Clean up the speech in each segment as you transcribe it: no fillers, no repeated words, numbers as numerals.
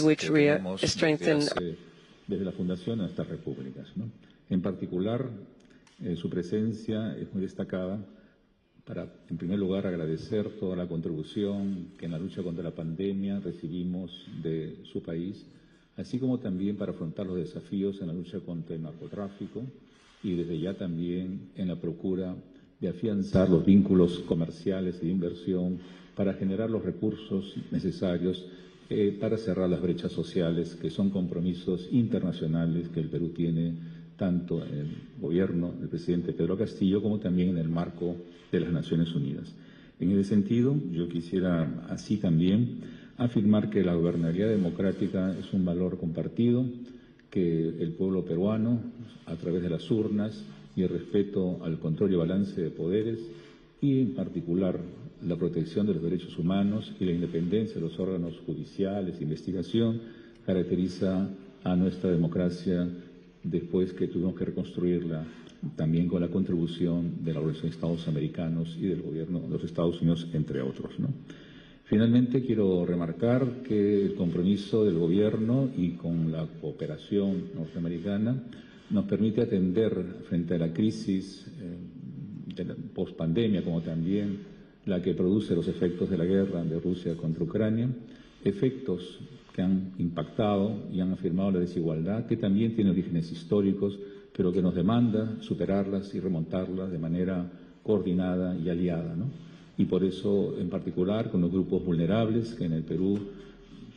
which we strengthen. Desde la fundación a estas repúblicas, ¿no? En particular, su presencia es muy destacada para, en primer lugar, agradecer toda la contribución que en la lucha contra la pandemia recibimos de su país, así como también para afrontar los desafíos en la lucha contra el narcotráfico y desde ya también en la procura de afianzar los vínculos comerciales y de inversión para generar los recursos necesarios para cerrar las brechas sociales, que son compromisos internacionales que el Perú tiene tanto en el gobierno del presidente Pedro Castillo como también en el marco de las Naciones Unidas. En ese sentido, yo quisiera así también afirmar que la gobernabilidad democrática es un valor compartido, que el pueblo peruano, a través de las urnas y el respeto al control y balance de poderes, y en particular la protección de los derechos humanos y la independencia de los órganos judiciales, investigación, caracteriza a nuestra democracia después que tuvimos que reconstruirla también con la contribución de la Organización de Estados Americanos y del gobierno de los Estados Unidos, entre otros, ¿no? Finalmente, quiero remarcar que el compromiso del gobierno y con la cooperación norteamericana nos permite atender frente a la crisis de la pospandemia, como también la que produce los efectos de la guerra de Rusia contra Ucrania, efectos que han impactado y han afirmado la desigualdad, que también tiene orígenes históricos, pero que nos demanda superarlas y remontarlas de manera coordinada y aliada, ¿no? Y por eso, en particular, con los grupos vulnerables, que en el Perú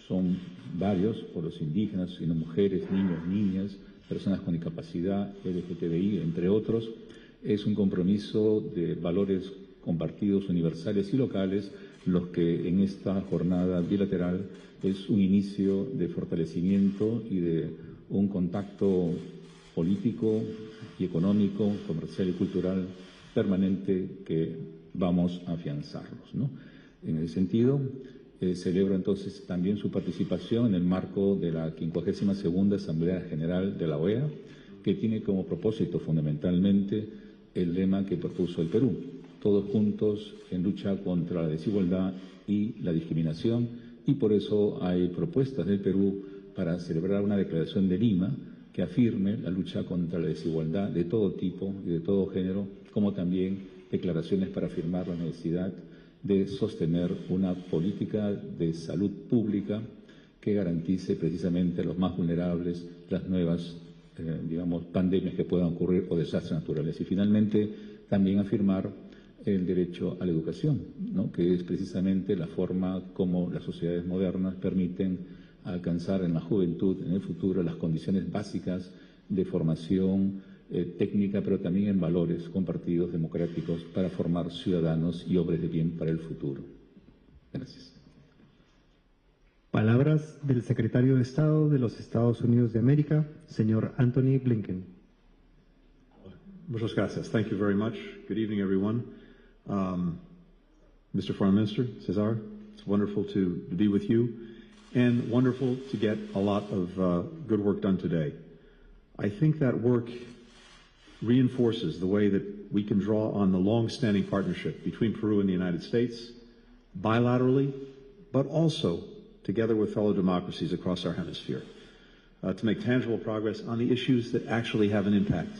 son varios, por los indígenas, sino mujeres, niños, niñas, personas con discapacidad, LGTBI, entre otros, es un compromiso de valores compartidos, universales y locales, los que en esta jornada bilateral es un inicio de fortalecimiento y de un contacto político y económico, comercial y cultural permanente que vamos a afianzarlos, ¿no? En ese sentido, celebro entonces también su participación en el marco de la 52ª Asamblea General de la OEA, que tiene como propósito fundamentalmente el lema que propuso el Perú: todos juntos en lucha contra la desigualdad y la discriminación, y por eso hay propuestas del Perú para celebrar una declaración de Lima que afirme la lucha contra la desigualdad de todo tipo y de todo género, como también declaraciones para afirmar la necesidad de sostener una política de salud pública que garantice precisamente a los más vulnerables las nuevas, pandemias que puedan ocurrir o desastres naturales. Y finalmente, también afirmar el derecho a la educación, ¿no? Que es precisamente la forma como las sociedades modernas permiten alcanzar en la juventud, en el futuro, las condiciones básicas de formación técnica, pero también en valores compartidos democráticos para formar ciudadanos y hombres de bien para el futuro. Gracias. Palabras del secretario de Estado de los Estados Unidos de América, señor Antony Blinken. Muchas gracias. Thank you very much. Good evening, everyone. Mr. Foreign Minister, Cesar, it's wonderful to be with you and wonderful to get a lot of good work done today. I think that work reinforces the way that we can draw on the long-standing partnership between Peru and the United States, bilaterally, but also together with fellow democracies across our hemisphere, to make tangible progress on the issues that actually have an impact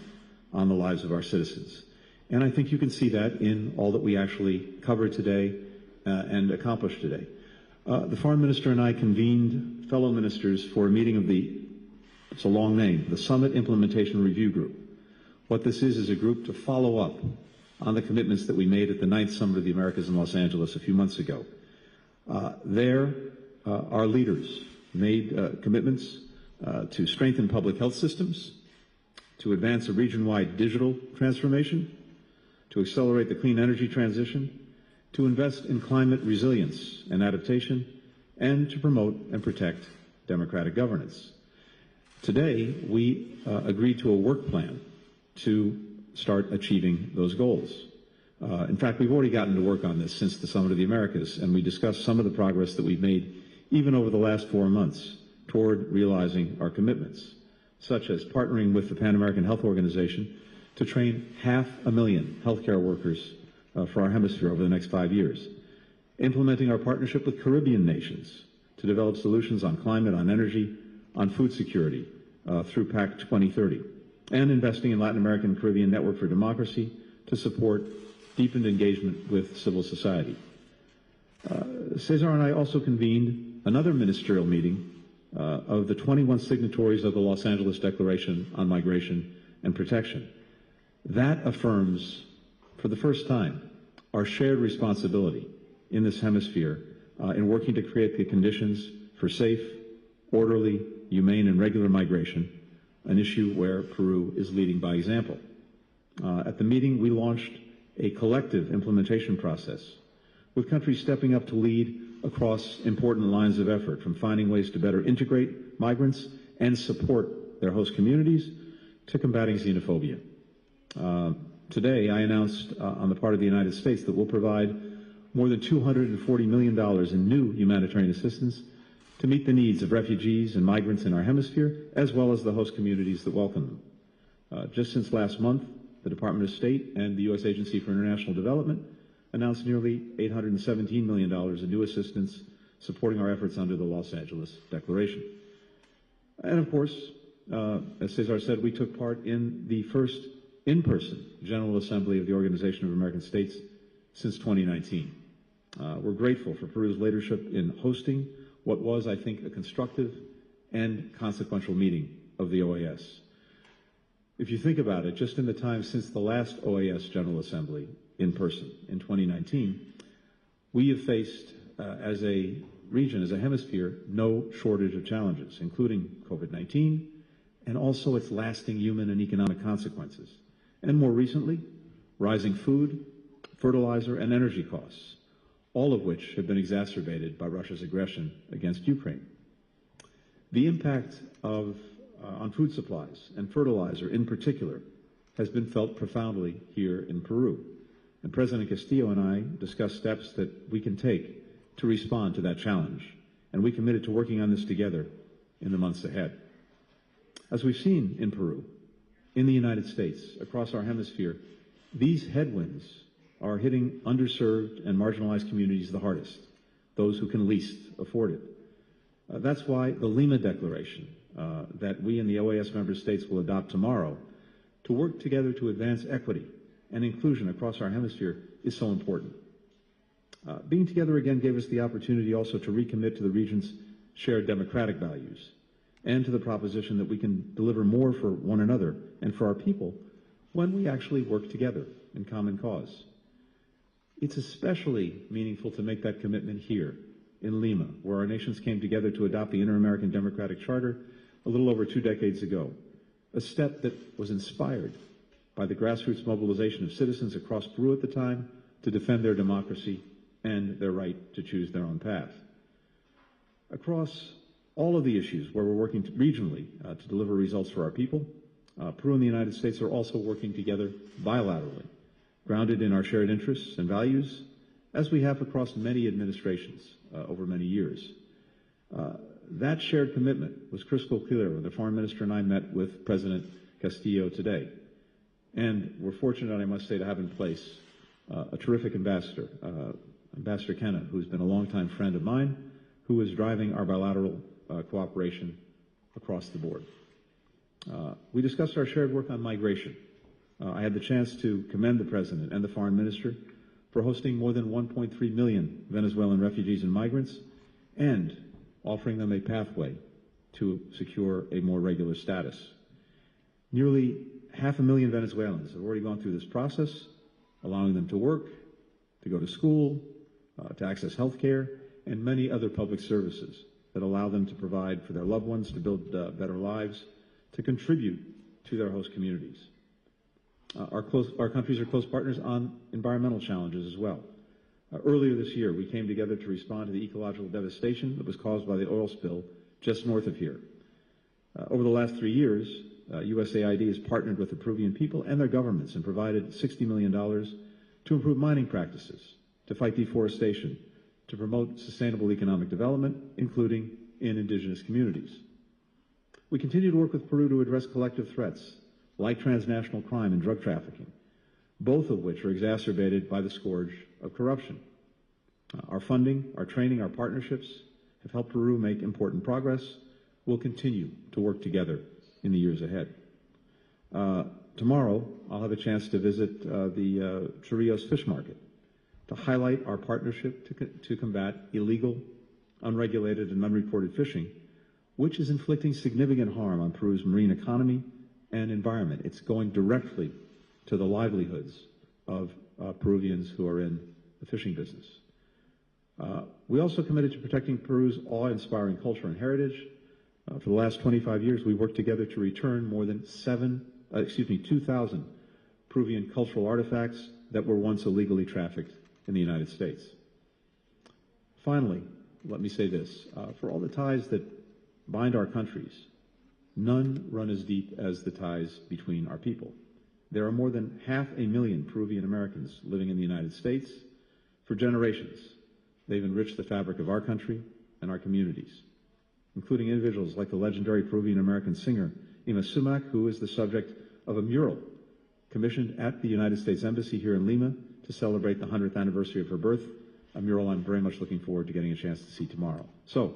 on the lives of our citizens. And I think you can see that in all that we actually covered today and accomplished today. The Foreign Minister and I convened fellow ministers for a meeting of it's a long name, the Summit Implementation Review Group. What this is a group to follow up on the commitments that we made at the 9th Summit of the Americas in Los Angeles a few months ago. Our leaders made commitments to strengthen public health systems, to advance a region-wide digital transformation, to accelerate the clean energy transition, to invest in climate resilience and adaptation, and to promote and protect democratic governance. Today, we agreed to a work plan to start achieving those goals. In fact, we've already gotten to work on this since the Summit of the Americas, and we discussed some of the progress that we've made even over the last 4 months toward realizing our commitments, such as partnering with the Pan American Health Organization to train 500,000 healthcare workers for our hemisphere over the next 5 years, implementing our partnership with Caribbean nations to develop solutions on climate, on energy, on food security through PAC 2030, and investing in Latin American and Caribbean Network for Democracy to support deepened engagement with civil society. Cesar and I also convened another ministerial meeting of the 21 signatories of the Los Angeles Declaration on Migration and Protection. That affirms, for the first time, our shared responsibility in this hemisphere in working to create the conditions for safe, orderly, humane, and regular migration, an issue where Peru is leading by example. At the meeting, we launched a collective implementation process with countries stepping up to lead across important lines of effort, from finding ways to better integrate migrants and support their host communities to combating xenophobia. Today, I announced on the part of the United States that we'll provide more than $240 million in new humanitarian assistance to meet the needs of refugees and migrants in our hemisphere, as well as the host communities that welcome them. Just since last month, the Department of State and the U.S. Agency for International Development announced nearly $817 million in new assistance supporting our efforts under the Los Angeles Declaration. And of course, as Cesar said, we took part in the first in-person General Assembly of the Organization of American States since 2019. We're grateful for Peru's leadership in hosting what was, I think, a constructive and consequential meeting of the OAS. If you think about it, just in the time since the last OAS General Assembly in person in 2019, we have faced, as a region, as a hemisphere, no shortage of challenges, including COVID-19 and also its lasting human and economic consequences. And more recently, rising food, fertilizer, and energy costs, all of which have been exacerbated by Russia's aggression against Ukraine. The impact on food supplies and fertilizer in particular has been felt profoundly here in Peru. And President Castillo and I discussed steps that we can take to respond to that challenge. And we committed to working on this together in the months ahead. As we've seen in Peru, in the United States, across our hemisphere, these headwinds are hitting underserved and marginalized communities the hardest, those who can least afford it. That's why the Lima Declaration that we and the OAS member states will adopt tomorrow to work together to advance equity and inclusion across our hemisphere is so important. Being together again gave us the opportunity also to recommit to the region's shared democratic values and to the proposition that we can deliver more for one another and for our people when we actually work together in common cause. It's especially meaningful to make that commitment here in Lima, where our nations came together to adopt the Inter-American Democratic Charter a little over 2 decades ago, a step that was inspired by the grassroots mobilization of citizens across Peru at the time to defend their democracy and their right to choose their own path. Across all of the issues where we're working regionally to deliver results for our people, Peru and the United States are also working together bilaterally, grounded in our shared interests and values, as we have across many administrations over many years. That shared commitment was crystal clear when the Foreign Minister and I met with President Castillo today. And we're fortunate, I must say, to have in place a terrific ambassador, Ambassador Kenna, who's been a longtime friend of mine, who is driving our bilateral cooperation across the board. We discussed our shared work on migration. I had the chance to commend the President and the Foreign Minister for hosting more than 1.3 million Venezuelan refugees and migrants and offering them a pathway to secure a more regular status. Nearly 500,000 Venezuelans have already gone through this process, allowing them to work, to go to school, to access health care, and many other public services that allow them to provide for their loved ones, to build better lives, to contribute to their host communities. Our countries are close partners on environmental challenges as well. Earlier this year, we came together to respond to the ecological devastation that was caused by the oil spill just north of here. Over the last 3 years, USAID has partnered with the Peruvian people and their governments and provided $60 million to improve mining practices, to fight deforestation, to promote sustainable economic development, including in indigenous communities. We continue to work with Peru to address collective threats like transnational crime and drug trafficking, both of which are exacerbated by the scourge of corruption. Our funding, our training, our partnerships have helped Peru make important progress. We'll continue to work together in the years ahead. Tomorrow, I'll have a chance to visit the Chorrillos fish market to highlight our partnership to combat illegal, unregulated, and unreported fishing, which is inflicting significant harm on Peru's marine economy and environment. It's going directly to the livelihoods of Peruvians who are in the fishing business. We also committed to protecting Peru's awe-inspiring culture and heritage. For the last 25 years, we worked together to return more than 2,000 Peruvian cultural artifacts that were once illegally trafficked in the United States. Finally, let me say this. For all the ties that bind our countries, none run as deep as the ties between our people. There are more than 500,000 Peruvian Americans living in the United States. For generations, they've enriched the fabric of our country and our communities, including individuals like the legendary Peruvian American singer Ima Sumac, who is the subject of a mural commissioned at the United States Embassy here in Lima to celebrate the 100th anniversary of her birth, a mural I'm very much looking forward to getting a chance to see tomorrow. So,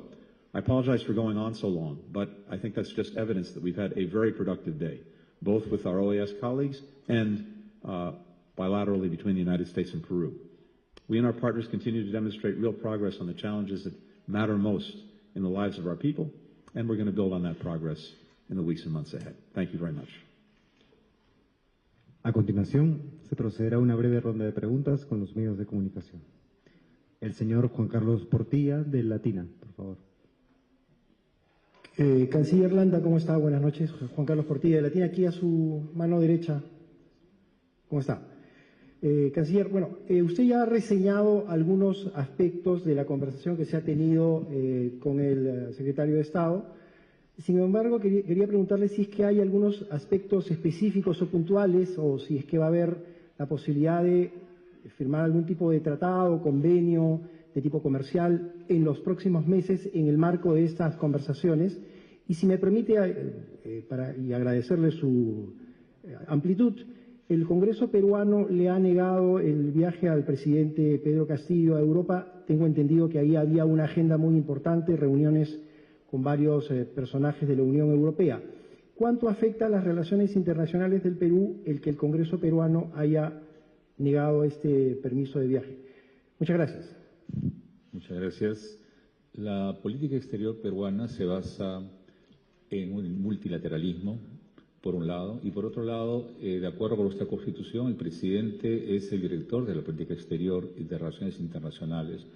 I apologize for going on so long, but I think that's just evidence that we've had a very productive day, both with our OAS colleagues and bilaterally between the United States and Peru. We and our partners continue to demonstrate real progress on the challenges that matter most in the lives of our people, and we're going to build on that progress in the weeks and months ahead. Thank you very much. A continuación, se procederá a una breve ronda de preguntas con los medios de comunicación. El señor Juan Carlos Portilla, de Latina, por favor. Canciller Landa, ¿cómo está? Buenas noches. Juan Carlos Portilla, de Latina, aquí a su mano derecha. ¿Cómo está? Canciller, bueno, usted ya ha reseñado algunos aspectos de la conversación que se ha tenido con el secretario de Estado. Sin embargo, quería preguntarle si es que hay algunos aspectos específicos o puntuales, o si es que va a haber la posibilidad de firmar algún tipo de tratado, convenio de tipo comercial en los próximos meses en el marco de estas conversaciones. Y si me permite, y agradecerle su amplitud, el Congreso peruano le ha negado el viaje al presidente Pedro Castillo a Europa. Tengo entendido que ahí había una agenda muy importante, reuniones con varios personajes de la Unión Europea. ¿Cuánto afecta a las relaciones internacionales del Perú el que el Congreso peruano haya negado este permiso de viaje? Muchas gracias. Muchas gracias. La política exterior peruana se basa en un multilateralismo, por un lado, y por otro lado, de acuerdo con nuestra Constitución, el presidente es el director de la política exterior y de relaciones internacionales.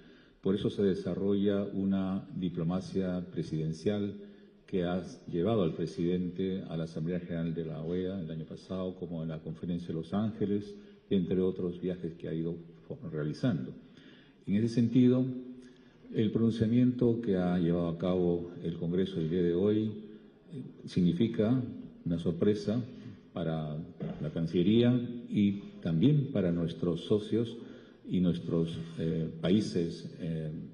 Por eso se desarrolla una diplomacia presidencial que ha llevado al presidente a la Asamblea General de la OEA el año pasado, como en la Conferencia de Los Ángeles, entre otros viajes que ha ido realizando. En ese sentido, el pronunciamiento que ha llevado a cabo el Congreso el día de hoy significa una sorpresa para la Cancillería y también para nuestros socios y nuestros países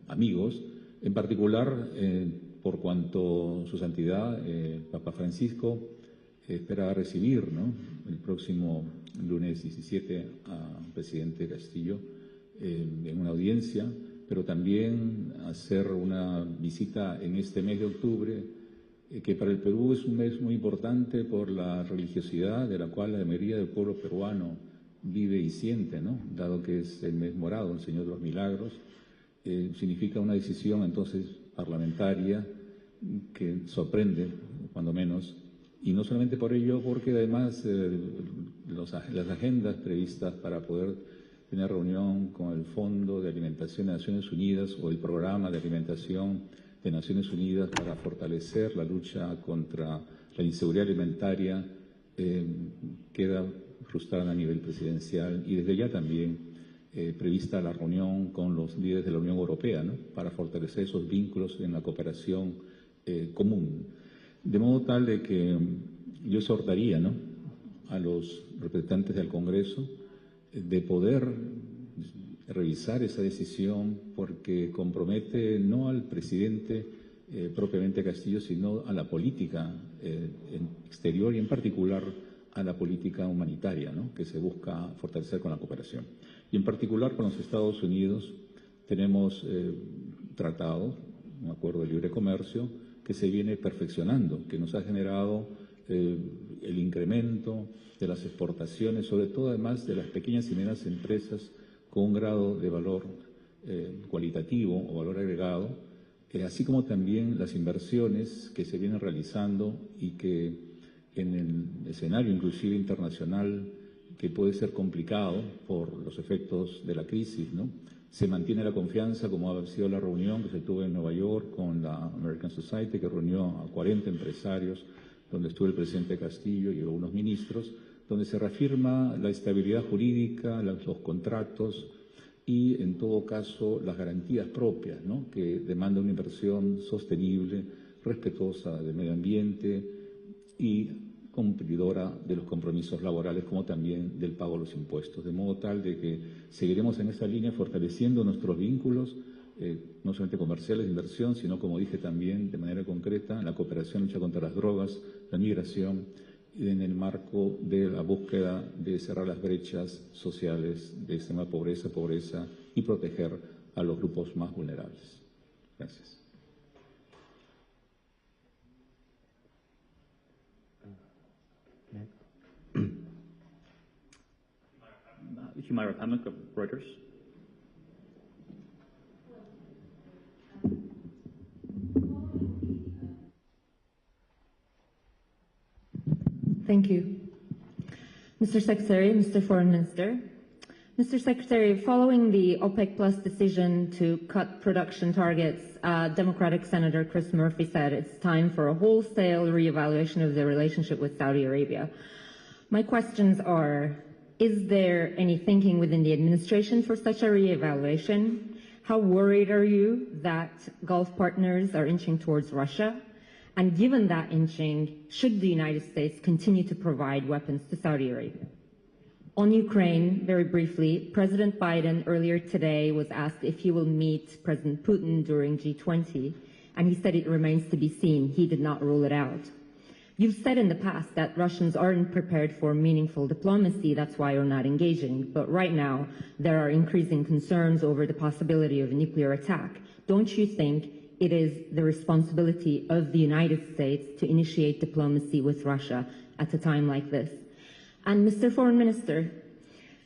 amigos, en particular por cuanto su santidad, Papa Francisco, espera recibir, ¿no?, el próximo lunes 17 al presidente Castillo en una audiencia, pero también hacer una visita en este mes de octubre, que para el Perú es un mes muy importante por la religiosidad de la cual la mayoría del pueblo peruano vive y siente, ¿no?, dado que es el mes morado, el Señor de los Milagros. Significa una decisión entonces parlamentaria que sorprende, cuando menos, y no solamente por ello, porque además las agendas previstas para poder tener reunión con el Fondo de Alimentación de Naciones Unidas o el Programa de Alimentación de Naciones Unidas para fortalecer la lucha contra la inseguridad alimentaria queda frustrada a nivel presidencial, y desde ya también prevista la reunión con los líderes de la Unión Europea, ¿no?, para fortalecer esos vínculos en la cooperación común. De modo tal de que yo exhortaría, ¿no?, a los representantes del Congreso de poder revisar esa decisión, porque compromete no al presidente propiamente Castillo, sino a la política exterior y en particular a la política humanitaria, ¿no?, que se busca fortalecer con la cooperación. Y en particular con los Estados Unidos Tenemos tratados, un acuerdo de libre comercio, que se viene perfeccionando, que nos ha generado el incremento de las exportaciones, sobre todo además de las pequeñas y medianas empresas con un grado de valor cualitativo o valor agregado, así como también las inversiones que se vienen realizando y que en el escenario inclusive internacional, que puede ser complicado por los efectos de la crisis, ¿no? Se mantiene la confianza, como ha sido la reunión que se tuvo en Nueva York con la American Society, que reunió a 40 empresarios, donde estuvo el presidente Castillo y algunos ministros, donde se reafirma la estabilidad jurídica, los contratos y, en todo caso, las garantías propias, ¿no? Que demanda una inversión sostenible, respetuosa del medio ambiente y cumplidora de los compromisos laborales, como también del pago de los impuestos, de modo tal de que seguiremos en esa línea fortaleciendo nuestros vínculos, no solamente comerciales de inversión, sino, como dije también, de manera concreta, en la cooperación en lucha contra las drogas, la migración, y en el marco de la búsqueda de cerrar las brechas sociales de extrema pobreza y proteger a los grupos más vulnerables. Gracias. Humara Pamek of Reuters. Thank you. Mr. Secretary, Mr. Foreign Minister. Mr. Secretary, following the OPEC Plus decision to cut production targets, Democratic Senator Chris Murphy said it's time for a wholesale reevaluation of the relationship with Saudi Arabia. My questions are, is there any thinking within the administration for such a reevaluation? How worried are you that Gulf partners are inching towards Russia? And given that inching, should the United States continue to provide weapons to Saudi Arabia? On Ukraine, very briefly, President Biden earlier today was asked if he will meet President Putin during G20, and he said it remains to be seen. He did not rule it out. You've said in the past that Russians aren't prepared for meaningful diplomacy, that's why you're not engaging. But right now, there are increasing concerns over the possibility of a nuclear attack. Don't you think it is the responsibility of the United States to initiate diplomacy with Russia at a time like this? And Mr. Foreign Minister,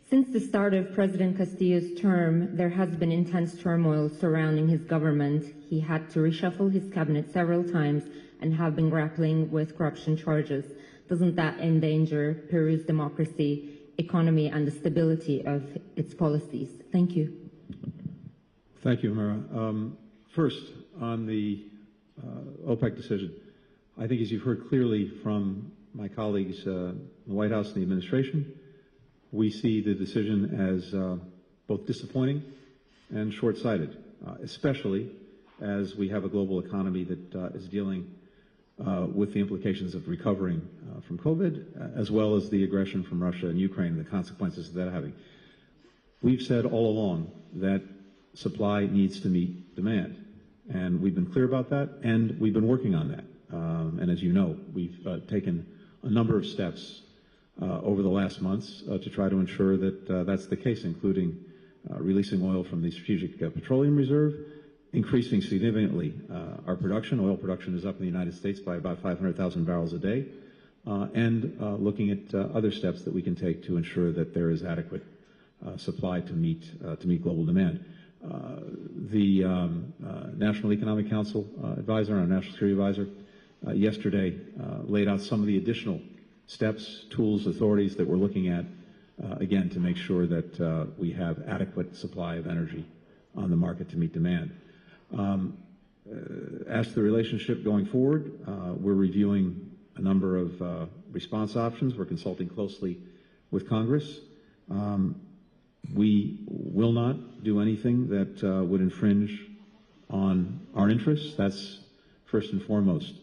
since the start of President Castillo's term, there has been intense turmoil surrounding his government. He had to reshuffle his cabinet several times and have been grappling with corruption charges. Doesn't that endanger Peru's democracy, economy, and the stability of its policies? Thank you. Thank you, Mara. First, on the OPEC decision, I think as you've heard clearly from my colleagues in the White House and the administration, we see the decision as both disappointing and short-sighted, especially as we have a global economy that is dealing with the implications of recovering from COVID, as well as the aggression from Russia and Ukraine and the consequences of that having. We've said all along that supply needs to meet demand, and we've been clear about that, and we've been working on that. And as you know, we've taken a number of steps over the last months to try to ensure that that's the case, including releasing oil from the Strategic Petroleum Reserve, increasing significantly our production. Oil production is up in the United States by about 500,000 barrels a day, and looking at other steps that we can take to ensure that there is adequate supply to meet global demand. The National Economic Council advisor, our National Security Advisor, yesterday laid out some of the additional steps, tools, authorities that we're looking at, again, to make sure that we have adequate supply of energy on the market to meet demand. As to the relationship going forward, we're reviewing a number of response options. We're consulting closely with Congress. We will not do anything that would infringe on our interests. That's first and foremost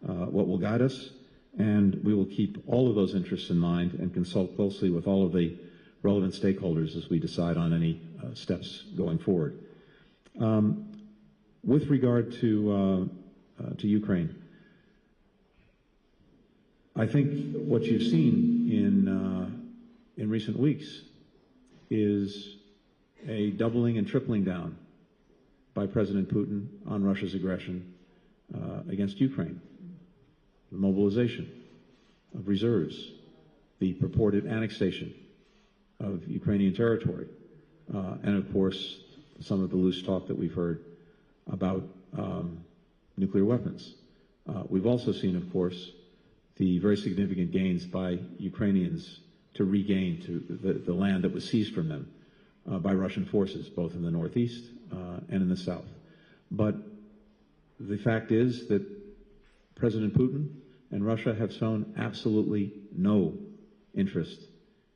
what will guide us, and we will keep all of those interests in mind and consult closely with all of the relevant stakeholders as we decide on any steps going forward. With regard to Ukraine, I think what you've seen in recent weeks is a doubling and tripling down by President Putin on Russia's aggression against Ukraine, the mobilization of reserves, the purported annexation of Ukrainian territory, and of course, some of the loose talk that we've heard about nuclear weapons. We've also seen, of course, the very significant gains by Ukrainians to regain the land that was seized from them by Russian forces, both in the northeast and in the south. But the fact is that President Putin and Russia have shown absolutely no interest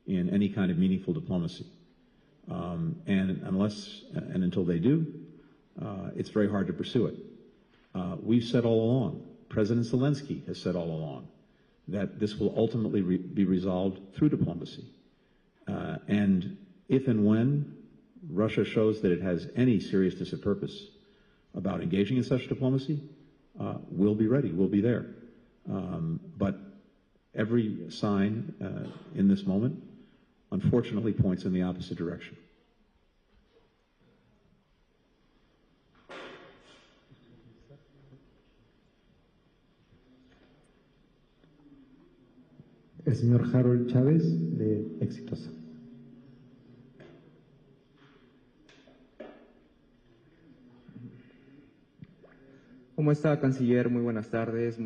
in any kind of meaningful diplomacy. And until they do, it's very hard to pursue it. We've said all along, President Zelensky has said all along, that this will ultimately be resolved through diplomacy. And if and when Russia shows that it has any seriousness of purpose about engaging in such diplomacy, we'll be ready, we'll be there. But every sign in this moment, unfortunately, points in the opposite direction. El señor Harold Chávez, de Exitosa. ¿Cómo está, canciller? Muy buenas tardes,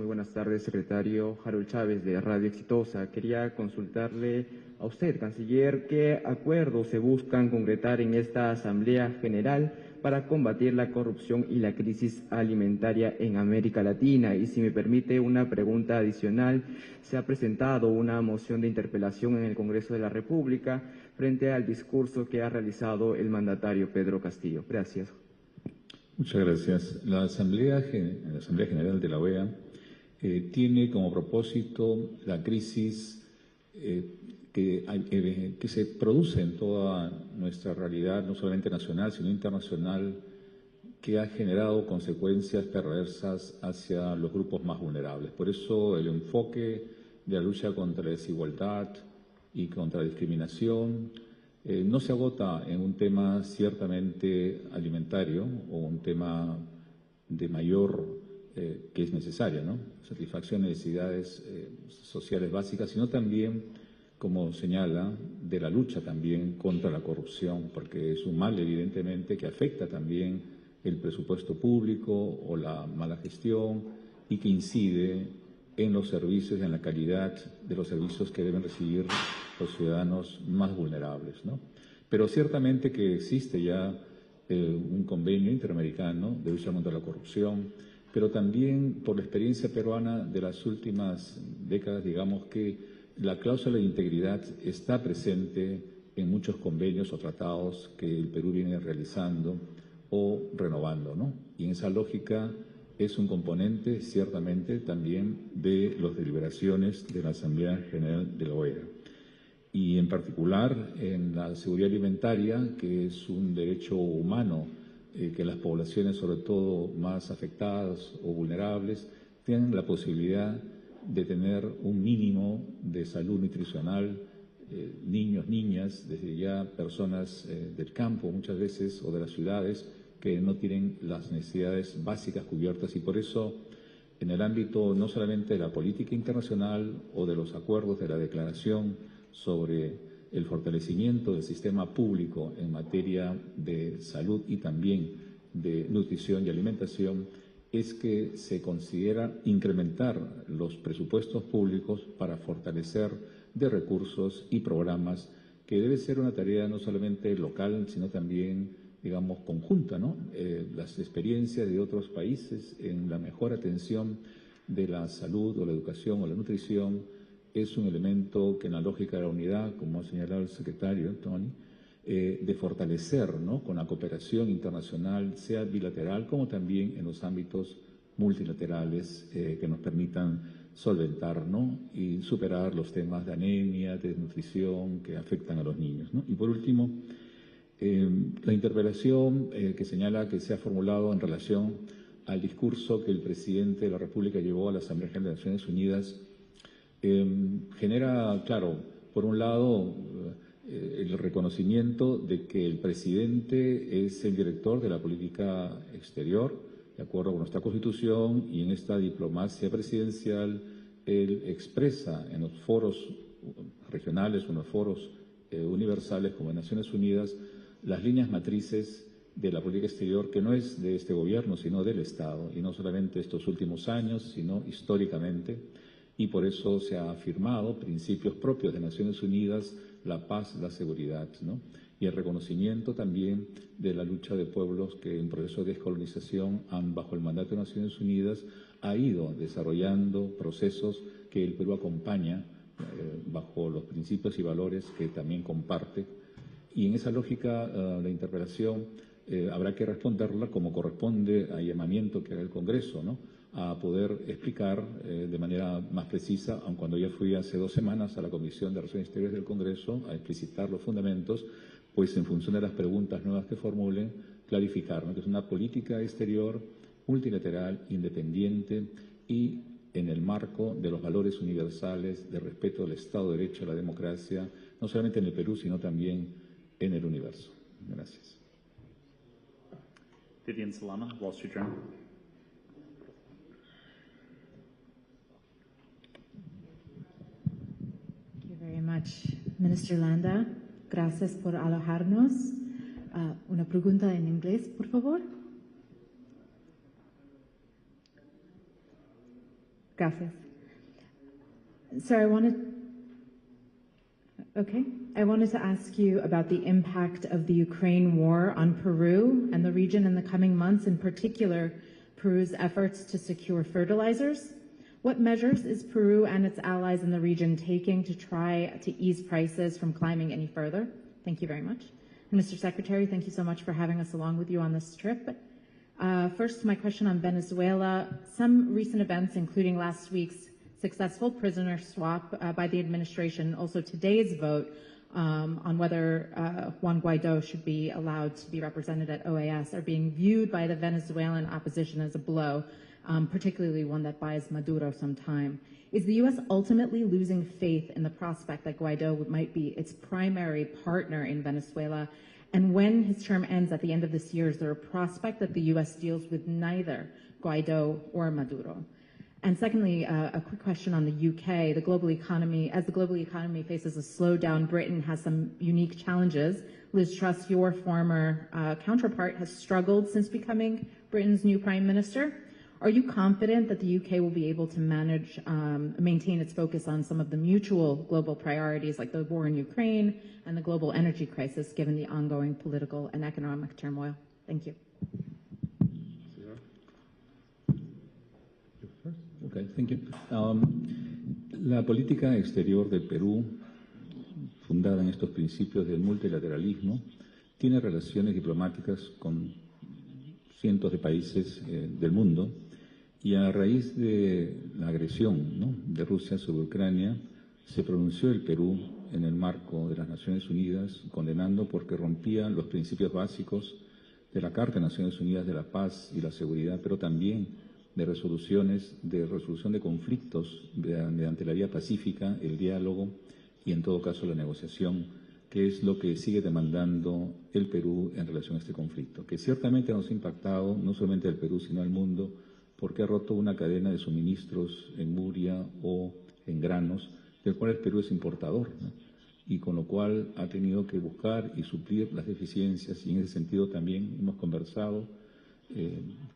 secretario. Harold Chávez, de Radio Exitosa. Quería consultarle a usted, canciller, qué acuerdos se buscan concretar en esta Asamblea General para combatir la corrupción y la crisis alimentaria en América Latina. Y si me permite una pregunta adicional, se ha presentado una moción de interpelación en el Congreso de la República frente al discurso que ha realizado el mandatario Pedro Castillo. Gracias. Muchas gracias. La Asamblea General de la OEA tiene como propósito la crisis que se produce en toda nuestra realidad, no solamente nacional, sino internacional, que ha generado consecuencias perversas hacia los grupos más vulnerables. Por eso el enfoque de la lucha contra la desigualdad y contra la discriminación no se agota en un tema ciertamente alimentario o un tema de mayor que es necesaria, ¿no? Satisfacción de necesidades sociales básicas, sino también, como señala, de la lucha también contra la corrupción, porque es un mal evidentemente que afecta también el presupuesto público o la mala gestión y que incide en los servicios, en la calidad de los servicios que deben recibir los ciudadanos más vulnerables, ¿no? Pero ciertamente que existe ya un convenio interamericano de lucha contra la corrupción, pero también por la experiencia peruana de las últimas décadas, digamos que la cláusula de integridad está presente en muchos convenios o tratados que el Perú viene realizando o renovando, ¿no? Y en esa lógica es un componente ciertamente también de las deliberaciones de la Asamblea General de la OEA. Y en particular en la seguridad alimentaria, que es un derecho humano que las poblaciones, sobre todo más afectadas o vulnerables, tienen la posibilidad de tener un mínimo de salud nutricional, niños, niñas, desde ya personas del campo muchas veces o de las ciudades que no tienen las necesidades básicas cubiertas, y por eso en el ámbito no solamente de la política internacional o de los acuerdos de la declaración sobre el fortalecimiento del sistema público en materia de salud y también de nutrición y alimentación, es que se considera incrementar los presupuestos públicos para fortalecer de recursos y programas, que debe ser una tarea no solamente local, sino también, digamos, conjunta, ¿no? Las experiencias de otros países en la mejor atención de la salud o la educación o la nutrición es un elemento que en la lógica de la unidad, como ha señalado el secretario Antony, de fortalecer, ¿no?, con la cooperación internacional, sea bilateral como también en los ámbitos multilaterales que nos permitan solventar, ¿no?, y superar los temas de anemia, de desnutrición que afectan a los niños, ¿no? Y por último, la interpelación que señala que se ha formulado en relación al discurso que el presidente de la República llevó a la Asamblea General de Naciones Unidas genera, claro, por un lado, el reconocimiento de que el presidente es el director de la política exterior, de acuerdo con nuestra Constitución, y en esta diplomacia presidencial él expresa en los foros regionales o en los foros universales como en Naciones Unidas las líneas matrices de la política exterior, que no es de este gobierno, sino del Estado, y no solamente estos últimos años, sino históricamente, y por eso se ha afirmado principios propios de Naciones Unidas, la paz, la seguridad, ¿no? Y el reconocimiento también de la lucha de pueblos que en proceso de descolonización bajo el mandato de Naciones Unidas ha ido desarrollando procesos que el Perú acompaña bajo los principios y valores que también comparte. Y en esa lógica la interpelación habrá que responderla como corresponde al llamamiento que haga el Congreso, ¿no?, a poder explicar de manera más precisa, aun cuando ya fui hace 2 semanas a la Comisión de Relaciones Exteriores del Congreso a explicitar los fundamentos, pues en función de las preguntas nuevas que formulen, clarificar, ¿no?, que es una política exterior multilateral, independiente y en el marco de los valores universales de respeto al Estado de Derecho, a la democracia, no solamente en el Perú, sino también en el universo. Gracias. Vivian Salama, Wall Street Journal. Thank you very much, Minister Landa. Gracias por alojarnos. Una pregunta en inglés, por favor. Gracias. Sir, I wanted to ask you about the impact of the Ukraine war on Peru and the region in the coming months, in particular, Peru's efforts to secure fertilizers. What measures is Peru and its allies in the region taking to try to ease prices from climbing any further? Thank you very much. And Mr. Secretary, thank you so much for having us along with you on this trip. First, my question on Venezuela. Some recent events, including last week's successful prisoner swap by the administration, also today's vote on whether Juan Guaido should be allowed to be represented at OAS, are being viewed by the Venezuelan opposition as a blow, particularly one that buys Maduro some time. Is the U.S. ultimately losing faith in the prospect that Guaido might be its primary partner in Venezuela? And when his term ends at the end of this year, is there a prospect that the U.S. deals with neither Guaido or Maduro? And secondly, a quick question on the UK. The global economy, as the global economy faces a slowdown, Britain has some unique challenges. Liz Truss, your former counterpart, has struggled since becoming Britain's new Prime Minister. Are you confident that the UK will be able to manage, maintain its focus on some of the mutual global priorities like the war in Ukraine and the global energy crisis, given the ongoing political and economic turmoil? Thank you. Okay, thank you. La política exterior del Perú, fundada en estos principios del multilateralismo, tiene relaciones diplomáticas con cientos de países del mundo, y a raíz de la agresión, ¿no?, de Rusia sobre Ucrania, se pronunció el Perú en el marco de las Naciones Unidas, condenando porque rompía los principios básicos de la Carta de Naciones Unidas de la Paz y la Seguridad, pero también de resolución de conflictos mediante la vía pacífica, el diálogo y en todo caso la negociación, que es lo que sigue demandando el Perú en relación a este conflicto, que ciertamente nos ha impactado no solamente al Perú sino al mundo, porque ha roto una cadena de suministros en Muria o en granos, del cual el Perú es importador, ¿no?, y con lo cual ha tenido que buscar y suplir las deficiencias, y en ese sentido también hemos conversado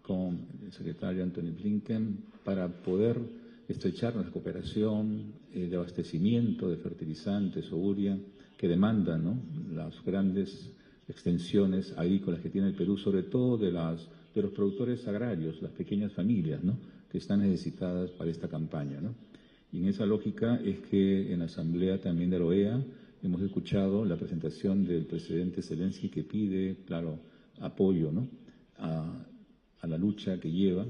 con el secretario Antony Blinken para poder estrechar nuestra cooperación de abastecimiento de fertilizantes o urea que demandan, ¿no?, las grandes extensiones agrícolas que tiene el Perú, sobre todo de los productores agrarios, las pequeñas familias, ¿no?, que están necesitadas para esta campaña, ¿no? Y en esa lógica es que en la Asamblea también de la OEA hemos escuchado la presentación del presidente Zelensky, que pide, claro, apoyo, ¿no?, a la lucha que lleva,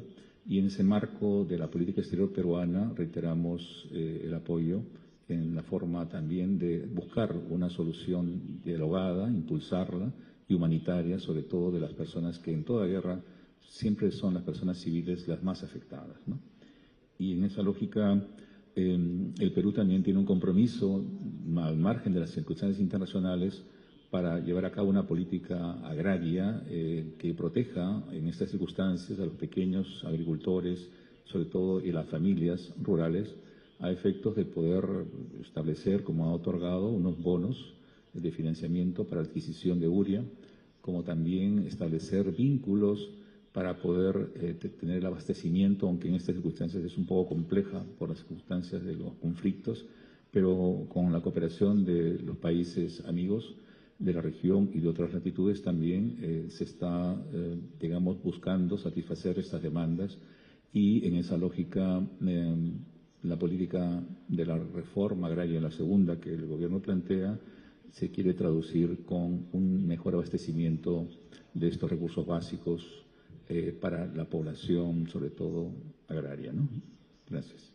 y en ese marco de la política exterior peruana reiteramos el apoyo en la forma también de buscar una solución dialogada, impulsarla y humanitaria, sobre todo de las personas que en toda guerra siempre son las personas civiles las más afectadas, ¿no? Y en esa lógica el Perú también tiene un compromiso al margen de las circunstancias internacionales para llevar a cabo una política agraria que proteja en estas circunstancias a los pequeños agricultores, sobre todo y las familias rurales, a efectos de poder establecer, como ha otorgado, unos bonos de financiamiento para adquisición de urea, como también establecer vínculos para poder tener el abastecimiento, aunque en estas circunstancias es un poco compleja por las circunstancias de los conflictos, pero con la cooperación de los países amigos de la región y de otras latitudes también se está, digamos, buscando satisfacer estas demandas y en esa lógica la política de la reforma agraria, la segunda que el gobierno plantea, se quiere traducir con un mejor abastecimiento de estos recursos básicos para la población, sobre todo agraria, ¿no? Gracias.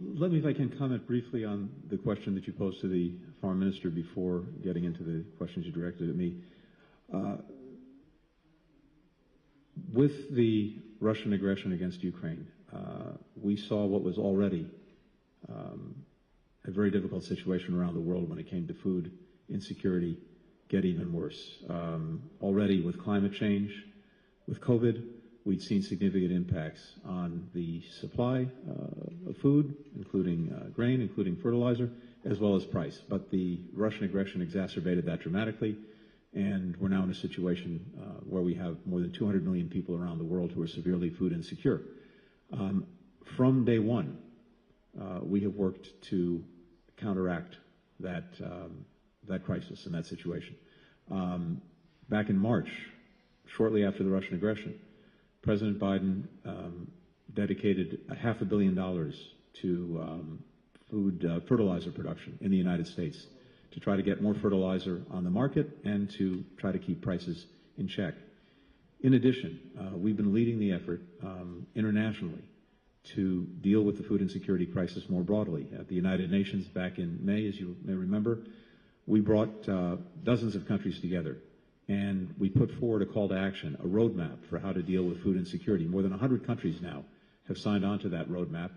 Let me, if I can, comment briefly on the question that you posed to the Foreign Minister before getting into the questions you directed at me. With the Russian aggression against Ukraine, we saw what was already a very difficult situation around the world when it came to food insecurity get even worse. Already with climate change, with COVID, we'd seen significant impacts on the supply of food, including grain, including fertilizer, as well as price. But the Russian aggression exacerbated that dramatically, and we're now in a situation where we have more than 200 million people around the world who are severely food insecure. From day one, we have worked to counteract that crisis and that situation. Back in March, shortly after the Russian aggression, President Biden dedicated $500 million to food fertilizer production in the United States to try to get more fertilizer on the market and to try to keep prices in check. In addition, we've been leading the effort internationally to deal with the food insecurity crisis more broadly. At the United Nations back in May, as you may remember, we brought dozens of countries together and we put forward a call to action, a roadmap for how to deal with food insecurity. More than 100 countries now have signed on to that roadmap,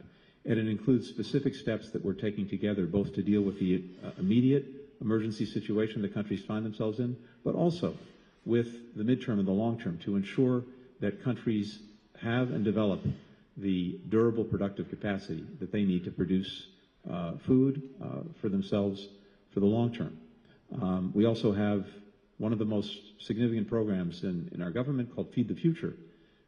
and it includes specific steps that we're taking together both to deal with the immediate emergency situation the countries find themselves in, but also with the midterm and the long term to ensure that countries have and develop the durable productive capacity that they need to produce food for themselves for the long term. We also have one of the most significant programs in our government called Feed the Future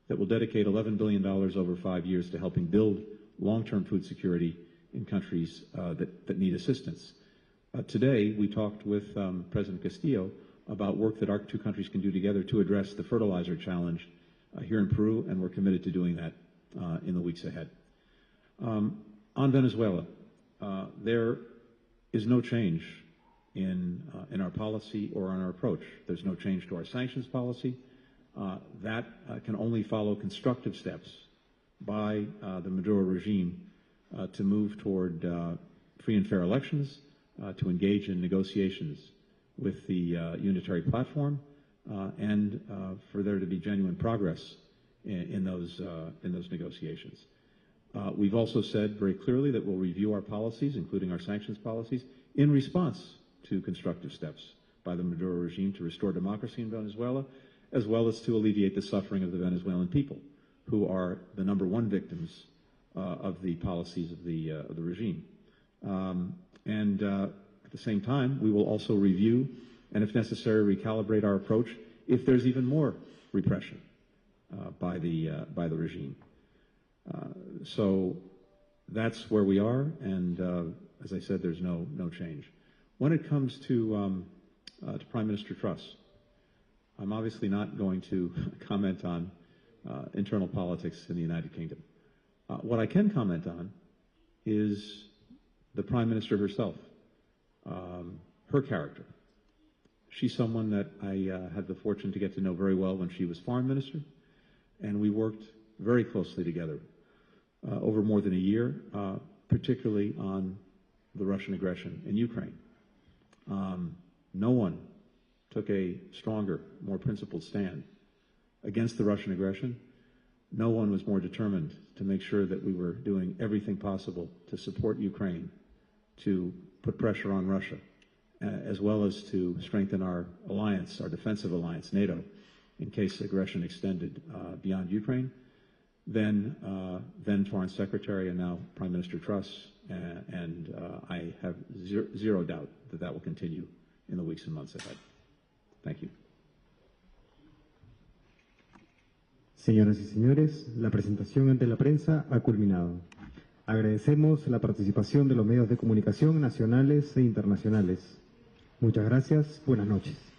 that will dedicate $11 billion over 5 years to helping build long-term food security in countries that need assistance. Today, we talked with President Castillo about work that our two countries can do together to address the fertilizer challenge here in Peru, and we're committed to doing that in the weeks ahead. On Venezuela, there is no change in our policy or on our approach. There's no change to our sanctions policy. That can only follow constructive steps by the Maduro regime to move toward free and fair elections, to engage in negotiations with the unitary platform, and for there to be genuine progress in those negotiations. We've also said very clearly that we'll review our policies, including our sanctions policies, in response to constructive steps by the Maduro regime to restore democracy in Venezuela, as well as to alleviate the suffering of the Venezuelan people, who are the #1 victims of the policies of the regime. And at the same time, we will also review and, if necessary, recalibrate our approach if there's even more repression by the regime. So that's where we are, and as I said, there's no change. When it comes to Prime Minister Truss, I'm obviously not going to comment on internal politics in the United Kingdom. What I can comment on is the Prime Minister herself, her character. She's someone that I had the fortune to get to know very well when she was Foreign Minister, and we worked very closely together over more than a year, particularly on the Russian aggression in Ukraine. No one took a stronger, more principled stand against the Russian aggression no one was more determined to make sure that we were doing everything possible to support Ukraine, to put pressure on Russia, as well as to strengthen our alliance, our defensive alliance, NATO, in case aggression extended beyond Ukraine, then Foreign Secretary and now Prime Minister Truss, and I have zero doubt that that will continue in the weeks and months ahead. Thank you. Señoras y señores, la presentación ante la prensa ha culminado. Agradecemos la participación de los medios de comunicación nacionales e internacionales. Muchas gracias. Buenas noches.